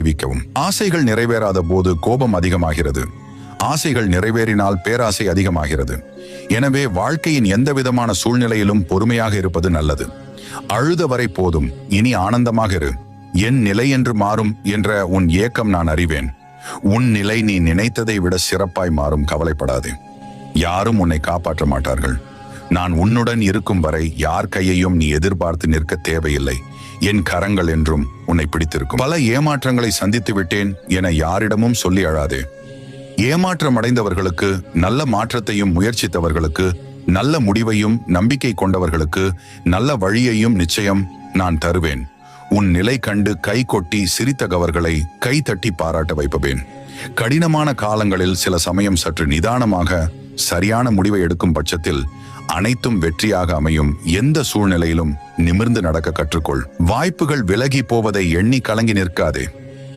அறிவிக்கவும். ஆசைகள் நிறைவேறாத போது கோபம் அதிகமாகிறது. ஆசைகள் நிறைவேறினால் பேராசை அதிகமாகிறது. எனவே வாழ்க்கையின் எந்த விதமான சூழ்நிலையிலும் பொறுமையாக இருப்பது நல்லது. அழுத வரை போதும், இனி ஆனந்தமாக இரு. என் நிலை என்று மாறும் என்ற உன் ஏக்கம் நான் அறிவேன். உன் நிலை நீ நினைத்ததை விட சிறப்பாய் மாறும், கவலைப்படாதே. யாரும் உன்னை காப்பாற்ற மாட்டார்கள். நான் உன்னுடன் இருக்கும் வரை யார் கையையும் நீ எதிர்பார்த்து நிற்க தேவையில்லை. என் கரங்கள் என்றும் உன்னை பிடித்திருக்கும். பல ஏமாற்றங்களை சந்தித்து விட்டேன் என யாரிடமும் சொல்லி அழாதே. ஏமாற்றம் அடைந்தவர்களுக்கு, நல்ல மாற்றத்தையும் முயற்சித்தவர்களுக்கு, நல்ல முடிவையும் நம்பிக்கை கொண்டவர்களுக்கு நல்ல வழியையும் நிச்சயம் நான் தருவேன். உன் நிலை கண்டு கை கொட்டி சிரித்தவர்களை கை தட்டி பாராட்ட வைப்பேன். கடினமான காலங்களில் சில சமயம் சற்று நிதானமாக சரியான முடிவை எடுக்கும் பட்சத்தில் அனைத்தும் வெற்றியாக அமையும். எந்த சூழ்நிலையிலும் நிமிர்ந்து நடக்க கற்றுக்கொள். வாய்ப்புகள் விலகி போவதை எண்ணி கலங்கி நிற்காதே.